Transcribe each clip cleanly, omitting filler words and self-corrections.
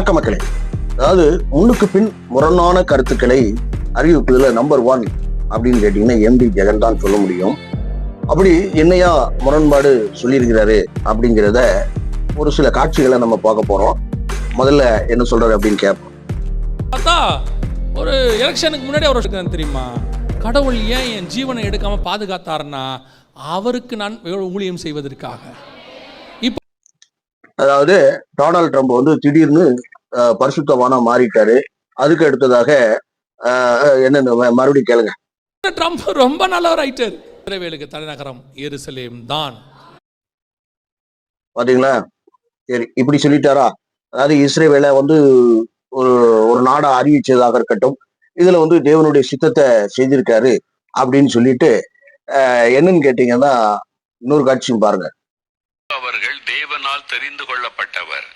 வணக்க மக்களே. அதாவது முன்னுக்கு பின் முரணான கருத்துக்களை அறிவிப்பதுல நம்பர் 1 அப்படின்னு கேட்டீங்கன்னா எம்டி ஜெகன் தான் சொல்ல முடியும். அப்படி என்னையா முரண்பாடு சொல்லியிருக்கிறாரு அப்படிங்கிறத ஒரு சில காட்சிகளை நம்ம பார்க்க போறோம். முதல்ல என்ன சொல்றாரு அப்படின்னு கேட்போம். பார்த்தா ஒரு எலெக்ஷனுக்கு முன்னாடி அவர் தெரியுமா, கடவுள் ஏன் என் ஜீவனை எடுக்காம பாதுகாத்தாருன்னா அவருக்கு நான் ஊழியம் செய்வதற்காக. அதாவது டொனால்ட் ட்ரம்ப் வந்து திடீர்னு பரிசுத்தவானா மாறிட்டாரு. அதுக்கு அடுத்ததாக என்னென்ன மறுபடியும் கேளுங்க. ட்ரம்ப் ரொம்ப நல்லவர் ஆயிட்டார். இஸ்ரவேலுக்கு தலைநகரம் எருசலேம் தான். பாத்தீங்களா? சரி, இப்படி சொல்லிட்டாரா? அதாவது இஸ்ரேவேலை வந்து ஒரு நாடா அறிவிச்சதாக இருக்கட்டும், இதுல வந்து தேவனுடைய சித்தத்தை செஞ்சிருக்காரு அப்படின்னு சொல்லிட்டு என்னன்னு கேட்டீங்கன்னா இன்னொரு காட்சியும் பாருங்க. அவர்கள் தேவனால் தெரிந்து கொள்ளப்பட்டவர்.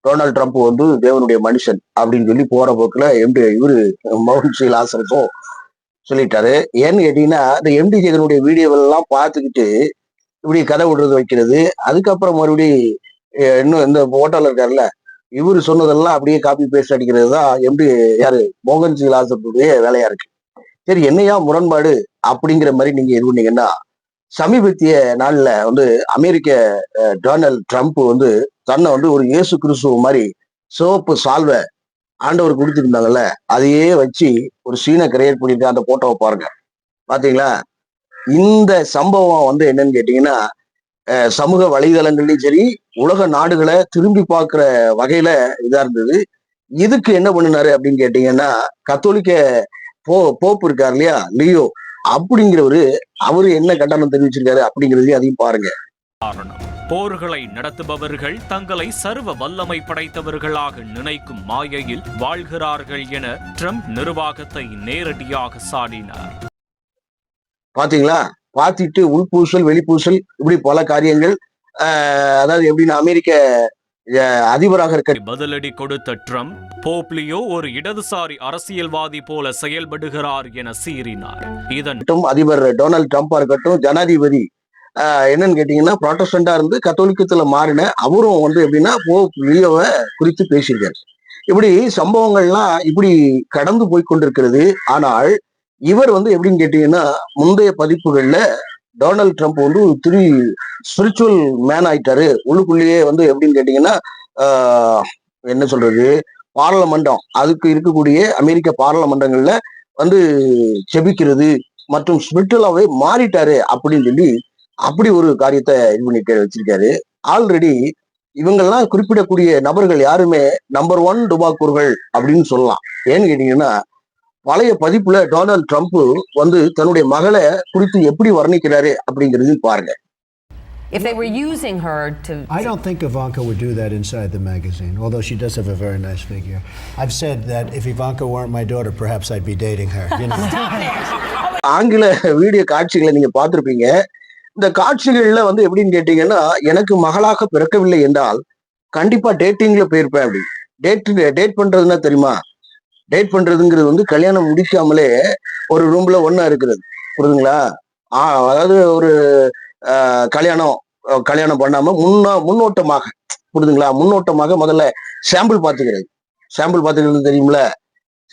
டொனால்ட் ட்ரம்ப் வந்து தேவனுடைய மனுஷன் அப்படின்னு சொல்லி போற போக்குல இவரு மவுண்ட் ஸ்ரீலாசனுக்கும் சொல்லிட்டாரு. ஏன்னு கேட்டீங்கன்னா இந்த எம்டி ஜெகனுடைய வீடியோவெல்லாம் பார்த்துக்கிட்டு இப்படி கதை விடுறது வைக்கிறது, அதுக்கப்புறம் மறுபடி இன்னும் இந்த போட்டோல இருக்காருல்ல இவரு சொன்னதெல்லாம் அப்படியே காப்பி பேஸ்ட் அடிக்கிறது தான் மோகன் ஸ்ரீலாசனுடைய வேலையா இருக்கு. சரி, என்னையா முரண்பாடு அப்படிங்கிற மாதிரி நீங்க இது பண்ணீங்கன்னா, சமீபத்திய நாள்ல வந்து அமெரிக்க டொனால்ட் ட்ரம்ப் வந்து தன்னை வந்து ஒரு இயேசு கிறிஸ்துவ மாதிரி சிவப்பு சால்வை ஆண்டவர் கொடுத்துருந்தாங்கல்ல, அதையே வச்சு ஒரு சீனை கிரியேட் பண்ணிட்டு அந்த போட்டோவை பாருங்க. பாத்தீங்களா? இந்த சம்பவம் வந்து என்னன்னு கேட்டீங்கன்னா சமூக வலைதளங்கள்லயும் சரி உலக நாடுகளை திரும்பி பார்க்கிற வகையில இதா இருந்தது. இதுக்கு என்ன பண்ணினாரு அப்படின்னு கேட்டீங்கன்னா, கத்தோலிக்க போப்பு இருக்காரு இல்லையா, லியோ அப்படிங்கிறவரு அவரு என்ன கண்டனம் தெரிவிச்சிருக்காரு அப்படிங்கிறதையும் அதையும் பாருங்க. போர்களை நடத்துபவர்கள் தங்களை சர்வ வல்லமை படைத்தவர்களாக நினைக்கும் மாயையில் வாழ்கிறார்கள் என ட்ரம்ப் நிர்வாகத்தை நேரடியாக சாடினார். பாத்தீங்களா? பார்த்துட்டு உள்பூசல் வெளிப்பூசல் இப்படி பல காரியங்கள். அதாவது எப்படின்னா அமெரிக்க அதிபராக இருக்க பதிலடி கொடுத்த ட்ரம்ப், போப்லியோ ஒரு இடதுசாரி அரசியல்வாதி போல செயல்படுகிறார் என சீறினார். அதிபர் டொனால்ட் ட்ரம்பா இருக்கட்டும், ஜனாதிபதி என்னன்னு கேட்டீங்கன்னா புராட்டஸ்டண்டா இருந்து கத்தோலிக்கத்துல மாறின அவரும் வந்து எப்படின்னா போப் லியோவை குறித்து பேசியிருக்காரு. இப்படி சம்பவங்கள்லாம் இப்படி கடந்து போய் கொண்டிருக்கிறது. ஆனால் இவர் வந்து எப்படின்னு கேட்டீங்கன்னா முந்தைய பதிப்புகள்ல டொனால்ட் ட்ரம்ப் வந்து ஸ்பிரிச்சுவல் மேன் ஆயிட்டாரு. உள்ளுக்குள்ளேயே வந்து எப்படின்னு கேட்டீங்கன்னா என்ன சொல்றது, பார்லமெண்டம் அதுக்கு இருக்கக்கூடிய அமெரிக்க பார்லமெண்டங்கள்ல வந்து செபிக்கிறது மற்றும் ஸ்பிரிச்சுவலாவே மாறிட்டாரு அப்படின்னு சொல்லி அப்படி ஒரு காரியத்தை இது பண்ணி வச்சிருக்காரு. ஆல்ரெடி இவங்கெல்லாம் குறிப்பிடக்கூடிய நபர்கள் யாருமே நம்பர் 1 டுபாக்கூர்கள் அப்படின்னு சொல்லலாம். ஏன்னு கேட்டீங்கன்னா பழைய பதிப்புல டொனால்ட் ட்ரம்ப் வந்து தன்னுடைய மகளை குறித்து எப்படி வர்ணிக்கிறாரு அப்படிங்கிறது பாருங்க. If they were using her to... I don't think Ivanka would do that inside the magazine, although she does have a very nice figure. I've said that if Ivanka weren't my daughter, perhaps I'd be dating her. You know? ஆங்கில video காட்சிகளை நீங்க பார்த்திருப்பீங்க. இந்த காட்சிகள்ல வந்து எப்படின்னு கேட்டீங்கன்னா, எனக்கு மகளாக பிறக்கவில்லை என்றால் கண்டிப்பா டேட்டிங்ல போயிருப்பேன். அப்படி டேட் பண்றதுன்னா தெரியுமா? டேட் பண்றதுங்கிறது வந்து கல்யாணம் முடிக்காமலே ஒரு ரூம்ல ஒண்ணா இருக்கிறது, புரியுதுங்களா? அதாவது ஒரு கல்யாணம் பண்ணாம முன்னோட்டமாக, புரியுதுங்களா, முன்னோட்டமாக முதல்ல சாம்பிள் பார்த்துக்கிறது தெரியுமில.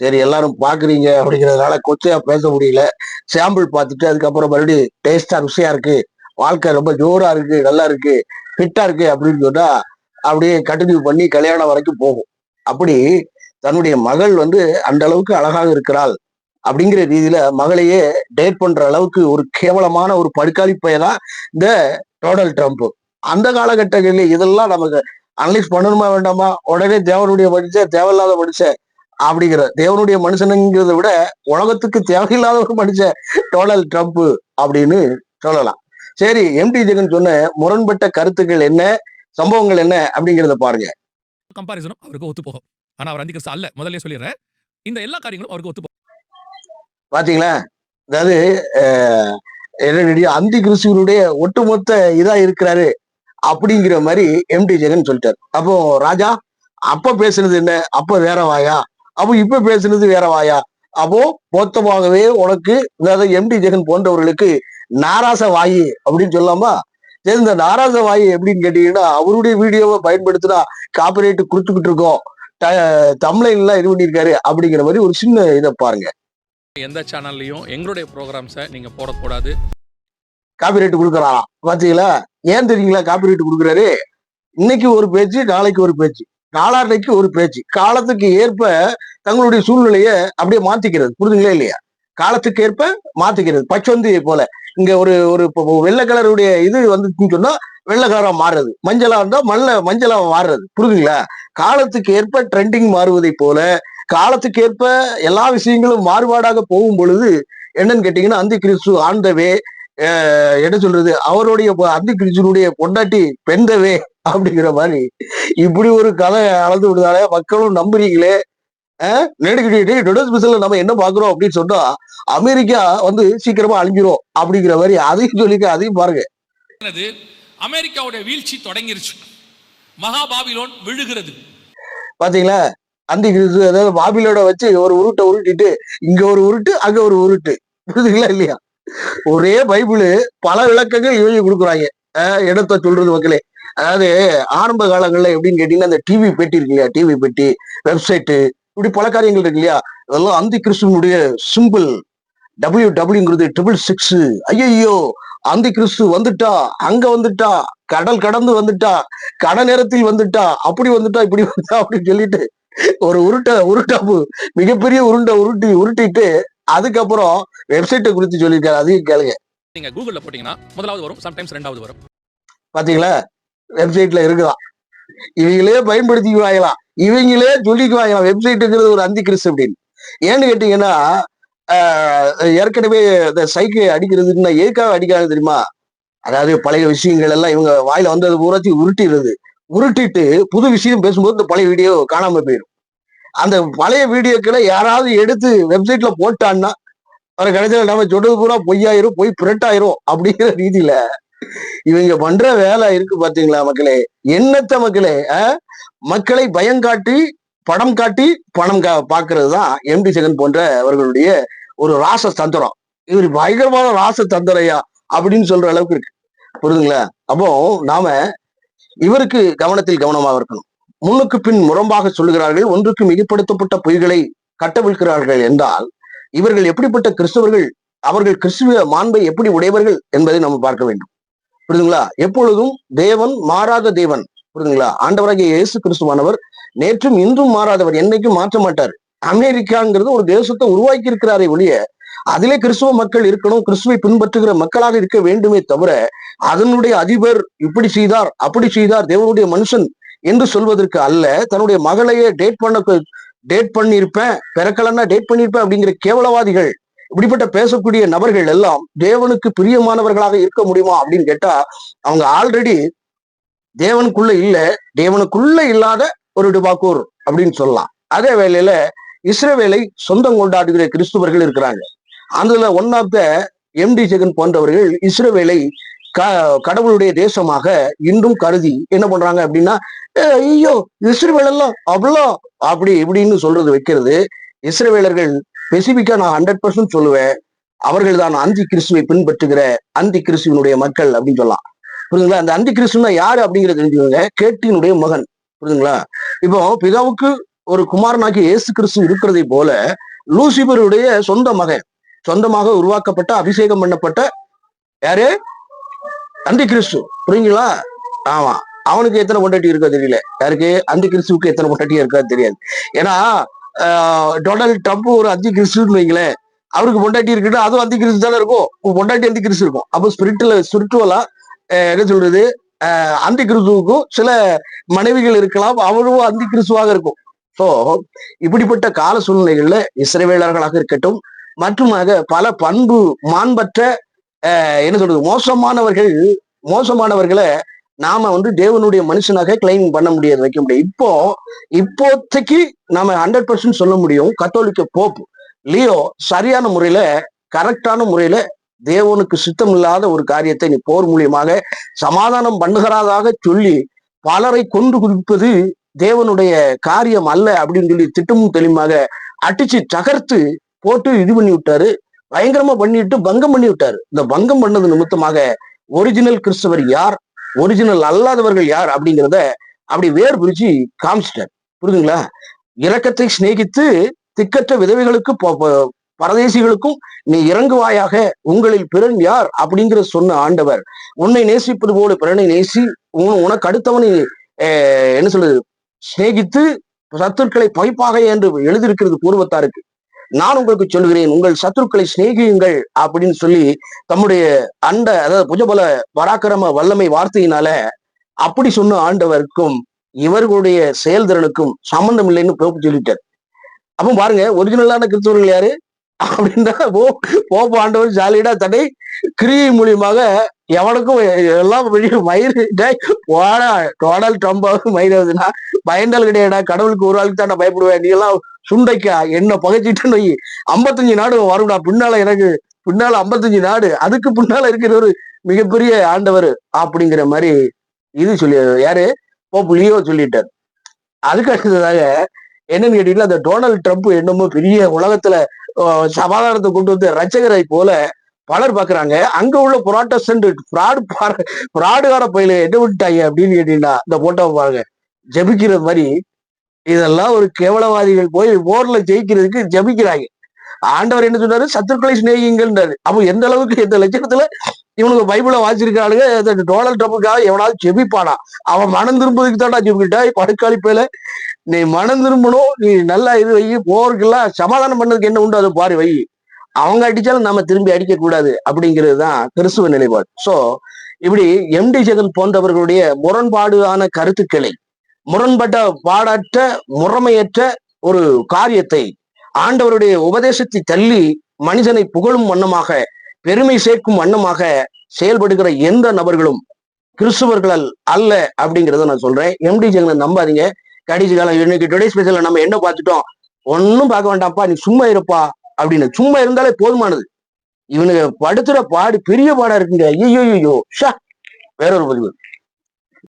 சரி, எல்லாரும் பாக்குறீங்க அப்படிங்கிறதுனால கொச்சையா பேச முடியல. சாம்பிள் பார்த்துட்டு அதுக்கப்புறம் மறுபடியும் டேஸ்டா ருசியா இருக்கு, வாழ்க்கை ரொம்ப ஜோரா இருக்கு, நல்லா இருக்கு, ஃபிட்டா இருக்கு அப்படின்னு சொன்னா அப்படியே கண்டினியூ பண்ணி கல்யாணம் வரைக்கும் போகும். அப்படி தன்னுடைய மகள் வந்து அந்த அளவுக்கு அழகாக இருக்கிறாள் அப்படிங்கிற ரீதியில மகளையே டேட் பண்ற அளவுக்கு ஒரு கேவலமான ஒரு படுக்காளி பையனா இந்த டொனால்ட் ட்ரம்ப். அந்த காலகட்டங்களில் இதெல்லாம் நமக்கு அனலைஸ் பண்ணணுமா வேண்டாமா? உடனே தேவனுடைய மனுஷன், தேவையில்லாத மனுஷன் அப்படிங்கிற, தேவனுடைய மனுஷனுங்கிறத விட உலகத்துக்கு தேவையில்லாத ஒரு மனுஷன் டொனால்ட் ட்ரம்ப் அப்படின்னு சொல்லலாம். சரி, எம்டி ஜெகன் சொன்ன முரண்பட்ட கருத்துக்கள் என்ன, சம்பவங்கள் என்ன அப்படிங்கிறத பாருங்க. கம்பாரிசனும் அவருக்கு ஒத்து போகும். ஆனா அவர் அந்திகிறிஸ்து அல்ல, முதல்ல சொல்லிடுறேன். இந்த எல்லா காரியங்களும் அவருக்கு ஒத்து போகும். பாத்தீங்களா? அதாவது அந்தி கிறிஸ்துவனுடைய ஒட்டுமொத்த இதா இருக்கிறாரு அப்படிங்கிற மாதிரி எம்டி ஜெகன் சொல்லிட்டாரு. அப்போ ராஜா அப்ப பேசுனது என்ன, அப்ப வேற வாயா, அப்போ இப்ப பேசுனது வேற வாயா, அப்போ மொத்தமாகவே உனக்கு, அதாவது எம்டி ஜெகன் போன்றவர்களுக்கு நாராச வாயி அப்படின்னு சொல்லாமா? இந்த நாராசவாயி எப்படின்னு கேட்டீங்கன்னா, அவருடைய வீடியோவை பயன்படுத்தினா காப்பிரைட் கொடுத்துக்கிட்டு இருக்கோம், தம்ப்லைன்லாம் இது பண்ணியிருக்காரு அப்படிங்கிற மாதிரி ஒரு சின்ன இதை பாருங்க. எந்த சேனல்லையும் எங்களுடைய ப்ரோக்ராம்ஸை நீங்க போடக்கூடாது. காப்பிரைட் கொடுக்குறாராம், பாத்தீங்களா? ஏன் தெரியுங்களா காப்பிரைட் கொடுக்குறாரு? இன்னைக்கு ஒரு பேச்சு, நாளைக்கு ஒரு பேச்சு, நாளான்னைக்கு ஒரு பேச்சு, காலத்துக்கு ஏற்ப தங்களுடைய சூழ்நிலையை அப்படியே மாத்திக்கிறது. புரிதுங்களா இல்லையா? காலத்துக்கு ஏற்ப மாத்திக்கிறது. பச்சொந்தியை போல இங்க ஒரு ஒரு வெள்ளை கலருடைய இது வந்துச்சுன்னு சொன்னா வெள்ளை கலரா மாறுறது, மஞ்சளா இருந்தா மஞ்சளா மாறுறது. புரிதுங்களா? காலத்துக்கு ஏற்ப ட்ரெண்டிங் மாறுவதை போல காலத்துக்கு ஏற்ப எல்லா விஷயங்களும் மாறுபாடாக போகும் பொழுது என்னன்னு கேட்டீங்கன்னா, அந்தி கிறிஸ்து ஆண்டவே என்ன சொல்றது, அவருடைய அந்தி கிறிஸ்துனுடைய பொண்டாட்டி பெண்டவே அப்படிங்கிற மாதிரி இப்படி ஒரு கதை அளந்து விடுதாலே மக்களும் நம்புறீங்களே. நம்ம என்ன பாக்குறோம் அப்படின்னு சொன்னா, அமெரிக்கா வந்து சீக்கிரமா அழிஞ்சிரும் அப்படிங்கிற மாதிரி அதையும் சொல்லிக்க, அதையும் பாருங்க. அமெரிக்காவுடைய வீழ்ச்சி தொடங்கிருச்சு, மகா பாபிலோன் விழுகிறது. பாத்தீங்களா? அந்தி கிறிஸ்து அதாவது பாபிலோட வச்சு ஒரு உருட்டை உருட்டிட்டு இங்க ஒரு உருட்டு அங்க ஒரு உருட்டு. புரியுதுங்களா இல்லையா? ஒரே பைபிள் பல விளக்கங்கள் இவங்க கொடுக்குறாங்க. இடத்த சொல்றது மக்களே. அதாவது ஆரம்ப காலங்கள்ல எப்படின்னு கேட்டீங்கன்னா, அந்த டிவி பெட்டி இருக்கு இல்லையா, டிவி பெட்டி, வெப்சைட்டு, இப்படி பல காரியங்கள் இருக்கு இல்லையா, அதெல்லாம் அந்தி கிறிஸ்துவனுடைய சிம்பிள். WWங்கிறது 666. ஐயோ, அந்தி கிறிஸ்து வந்துட்டா, அங்க வந்துட்டா, கடல் கடந்து வந்துட்டா, கட நேரத்தில் வந்துட்டா, அப்படி வந்துட்டா, இப்படி வந்துட்டா அப்படின்னு சொல்லிட்டு ஒரு உருட்டாப்பு மிகப்பெரிய உருட்டிட்டு அதுக்கப்புறம் வெப்சைட்டை குறித்து சொல்லியிருக்காரு. அதையும் கேளுங்க. நீங்க கூகுள்ல போட்டீங்கன்னா முதலாவது வரும், சம்டைம்ஸ் ரெண்டாவது வரும். பாத்தீங்களா? வெப்சைட்ல இருக்குதான். இவங்களே பயன்படுத்திக்குவாங்களாம், இவங்களே சொல்லிக்குவாங்களாம் வெப்சைட்டுங்கிறது ஒரு அந்தி கிறிஸ்து அப்படின்னு. ஏன்னு கேட்டீங்கன்னா, ஏற்கனவே இந்த சைக்கை அடிக்கிறதுன்னா எதுக்காக அடிக்காது தெரியுமா? அதாவது பழைய விஷயங்கள் எல்லாம் இவங்க வாயில வந்தது பூராத்தையும் உருட்டிட்டு புது விஷயம் பேசும்போது இந்த பழைய வீடியோ காணாம போயிடும். அந்த பழைய வீடியோக்களை யாராவது எடுத்து வெப்சைட்ல போட்டான்னா அவரை கடைசியில் நம்ம சொல்றது பூரா பொய்யாயிரும், போய் பிரெட்டாயிரும் அப்படிங்கிற ரீதியில இவங்க பண்ற வேலை இருக்கு. பாத்தீங்களா மக்களே? என்னத்த மக்களே, மக்களை பயங்காட்டி படம் காட்டி பணம் பாக்குறது தான் எம்டி ஜெகன் போன்ற அவர்களுடைய ஒரு ராச தந்திரம். இவர் பயங்கரமான ராச தந்திரையா அப்படின்னு சொல்ற அளவுக்கு இருக்கு. புரியுதுங்களா? அப்போ நாம இவருக்கு கவனமாக இருக்கணும். முன்னுக்கு பின் முரம்பாக சொல்லுகிறார்கள், ஒன்றுக்கு மிகப்படுத்தப்பட்ட பொய்களை கட்டவிழ்க்கிறார்கள் என்றால் இவர்கள் எப்படிப்பட்ட கிறிஸ்தவர்கள், அவர்கள் கிறிஸ்துவ மாண்பை எப்படி உடையவர்கள் என்பதை நம்ம பார்க்க வேண்டும். புரியுதுங்களா? எப்பொழுதும் தேவன் மாறாத தேவன். புரியுதுங்களா? ஆண்டவராகிய இயேசு கிறிஸ்துவானவர் நேற்றும் இன்றும் மாறாதவர், என்னைக்கும் மாற்ற மாட்டார். அமெரிக்காங்கிறது ஒரு தேசத்தை உருவாக்கி இருக்கிறாரே ஒழிய அதிலே கிறிஸ்துவ மக்கள் இருக்கணும், கிறிஸ்துவை பின்பற்றுகிற மக்களாக இருக்க வேண்டுமே தவிர அதனுடைய அதிபர் இப்படி செய்தார் அப்படி செய்தார் தேவனுடைய மனுஷன் என்று சொல்வதற்கு அல்ல. தன்னுடைய மகளையே டேட் பண்ணியிருப்பேன், பிறக்கலன்னா டேட் பண்ணியிருப்பேன் அப்படிங்கிற கேவலவாதிகள், இப்படிப்பட்ட பேசக்கூடிய நபர்கள் எல்லாம் தேவனுக்கு பிரியமானவர்களாக இருக்க முடியுமா அப்படின்னு கேட்டா அவங்க ஆல்ரெடி தேவனுக்குள்ள இல்லாத ஒரு டுபாக்கூர் அப்படின்னு சொல்லலாம். அதே வேளையில இஸ்ரவேலை சொந்தம் கொண்டாடுகிற கிறிஸ்துவர்கள் இருக்கிறாங்க. அதுல one of the MD Jagan போன்றவர்கள் இஸ்ரவேலை கடவுளுடைய தேசமாக இன்றும் கருதி என்ன பண்றாங்க அப்படின்னா, ஐயோ இஸ்ரவேல் எல்லாம் அவ்வளோ அப்படி இப்படின்னு சொல்றது வைக்கிறது. இஸ்ரவேலர்கள் ஸ்பெசிபிக்கா நான் 100% சொல்லுவேன், அவர்கள் தான் அந்தி கிறிஸ்துவை பின்பற்றுகிற அந்தி கிறிஸ்துவனுடைய மக்கள் அப்படின்னு சொல்லலாம். புரியுதுங்களா? அந்த அந்தி கிறிஸ்துவனா யாரு அப்படிங்கிறத தெரிஞ்சுக்கோங்க. கேட்டினுடைய மகன். புரியுதுங்களா? இப்போ பிதாவுக்கு ஒரு குமாரனாகி இயேசு கிறிஸ்து இருக்கிறதை போல லூசிபருடைய சொந்த மகன், சொந்தமாக உருவாக்கப்பட்ட அபிஷேகம் பண்ணப்பட்ட யாரு? அந்தி கிறிஸ்து. புரியுங்களா? ஆமா, அவனுக்கு எத்தனை பொண்டாட்டி இருக்கா தெரியல. யாருக்கு? அந்தி கிறிஸ்துவுக்கு எத்தனை பொண்டாட்டியா இருக்கா தெரியாது. ஏன்னா டொனால்ட் ட்ரம்ப் ஒரு அந்தி கிறிஸ்துன்னு வைங்களேன், அவருக்கு பொண்டாட்டி இருக்குன்னா அதுவும் அந்தி கிறிஸ்து தானே இருக்கும், பொண்டாட்டி அந்தி கிறிஸ்து இருக்கும். அப்போ ஸ்பிரிச்சுவலா என்ன சொல்றது, அந்தி கிறிஸ்துவுக்கும் சில மனைவிகள் இருக்கலாம், அவரும் அந்தி கிறிஸ்துவாக இருக்கும். சோ இப்படிப்பட்ட கால சூழ்நிலைகள்ல இஸ்ரவேலர்களாக இருக்கட்டும், மற்றுமாக பல பண்பு மாண்பற்ற என்ன சொல்றது மோசமானவர்களை நாம தேவனுடைய மனுஷனாக கிளைம் பண்ண முடியாது, வைக்க முடியாது. இப்போதைக்கு நாம 100% சொல்ல முடியும், கத்தோலிக்க போப் லியோ சரியான முறையில, கரெக்டான முறையில தேவனுக்கு சித்தம் இல்லாத ஒரு காரியத்தை நீ போர் மூலியமாக சமாதானம் பண்ணுகிறதாக சொல்லி பலரை கொண்டு குவிப்பது தேவனுடைய காரியம் அல்ல அப்படின்னு சொல்லி திட்டமும் தெளிவாக அடிச்சு தகர்த்து போட்டு இது பண்ணி விட்டாரு. பயங்கரமா பண்ணிட்டு பங்கம் பண்ணி விட்டாரு. இந்த பங்கம் பண்ணது நிமித்தமாக ஒரிஜினல் கிறிஸ்தவர் யார், ஒரிஜினல் அல்லாதவர்கள் யார் அப்படிங்கிறத அப்படி வேறு பிரிச்சு காமிச்சிட்டார். புரியுதுங்களா? இரக்கத்தை சிநேகித்து திக்கற்ற விதவைகளுக்கு பரதேசிகளுக்கும் நீ இறங்குவாயாக, உங்களில் பிறன் யார் அப்படிங்கிற சொன்ன ஆண்டவர், உன்னை நேசிப்பது போல பிறனை நேசி, உனக்கு அடுத்தவனை என்ன சொல்றது சிநேகித்து சத்துருக்களை பகைப்பாக என்று எழுதியிருக்கிறது பூர்வத்தாருக்கு. நான் உங்களுக்கு சொல்கிறேன், உங்கள் சத்துருக்களை சிநேகியுங்கள் அப்படின்னு சொல்லி தம்முடைய அதாவது புஜபல பராக்கிரம வல்லமை வார்த்தையினால அப்படி சொன்ன ஆண்டவருக்கும் இவர்களுடைய செயல்திறனுக்கும் சம்பந்தம் இல்லைன்னு போப்பு சொல்லிட்டார். அப்ப பாருங்க, ஒரிஜினலான கிறிஸ்தவர்கள் யாரு அப்படின்னா போப்பு ஆண்டவர் ஜாலிடா தன்னை கிரியை மூலியமாக எவனுக்கும் எல்லாம் மயிறு டொனால்ட் ட்ரம்பாவது மயிராதுன்னா பயந்தால் கிடையாடா, கடவுளுக்கு ஒரு ஆளுக்கு தான் நான் பயப்படுவேன், நீ எல்லாம் சுண்டைக்கா என்ன பகைச்சிட்டு வை, 55 நாடு வரும்டா பின்னால, எனக்கு பின்னால 55 நாடு, அதுக்கு பின்னால இருக்கிற ஒரு மிகப்பெரிய ஆண்டவர் அப்படிங்கிற மாதிரி இது சொல்லி யாரு போப் லியோ சொல்லிட்டார். அதுக்கு அடுத்ததாக என்னன்னு கேட்டீங்கன்னா, அந்த டொனால்ட் ட்ரம்ப் என்னமோ பெரிய உலகத்துல சமாதானத்தை கொண்டு வந்து ரச்சகரை போல பலர் பாக்குறாங்க. அங்க உள்ள புராட்டஸ்டன்ட் பிராடுகார பயில என்ன விட்டாங்க அப்படின்னு கேட்டீங்கன்னா, இந்த போட்டோவை பாருங்க, ஜபிக்கிற மாதிரி. இதெல்லாம் ஒரு கேவலவாதிகள் போய் போர்ல ஜெயிக்கிறதுக்கு ஜபிக்கிறாங்க. ஆண்டவர் என்ன சொன்னாரு, சத்துருக்களை சிநேகிங்கன்றாரு. அப்போ எந்த அளவுக்கு எந்த லட்சணத்துல இவனுக்கு பைபிளை வாசிச்சிருக்கானுங்க. டொனால்ட் ட்ரம்புக்காக எவனாவது ஜெபிப்பானா? அவன் மனம் திரும்புறதுக்கு தான்டா ஜெபிக்கிட்டா, படுக்காளி பேல நீ மனம் திரும்பணும், நீ நல்லா இது வை, போருக்கெல்லாம் சமாதானம் பண்ணதுக்கு என்ன உண்டு அதை பாரு வை, அவங்க அடிச்சாலும் நாம திரும்பி அடிக்க கூடாது அப்படிங்கிறது தான் கிறிஸ்துவ நிலைப்பாடு. சோ இப்படி எம்டி ஜெகன் போன்றவர்களுடைய முரண்பாடான கருத்துக்களை, முரண்பட்ட பாடற்ற முறைமையற்ற ஒரு காரியத்தை ஆண்டவருடைய உபதேசத்தை தள்ளி மனிதனை புகழும் வண்ணமாக, பெருமை சேர்க்கும் வண்ணமாக செயல்படுகிற எந்த நபர்களும் கிறிஸ்துவர்கள் அல்ல அப்படிங்கிறத நான் சொல்றேன். எம்டி ஜெகனை நம்பாதீங்க. கடைசி காலம் இன்னைக்கு டுடே ஸ்பெஷல்ல நம்ம என்ன பார்த்துட்டோம், ஒன்னும் பார்க்க வேண்டாம்ப்பா, நீ சும்மா இருப்பா அப்படின்னு. சும்மா இருந்தாலே போதுமானது. இவனுக்கு படுத்துற பாடு பெரிய பாடா இருக்குங்க. ஐயோ வேற ஒரு பதிவு.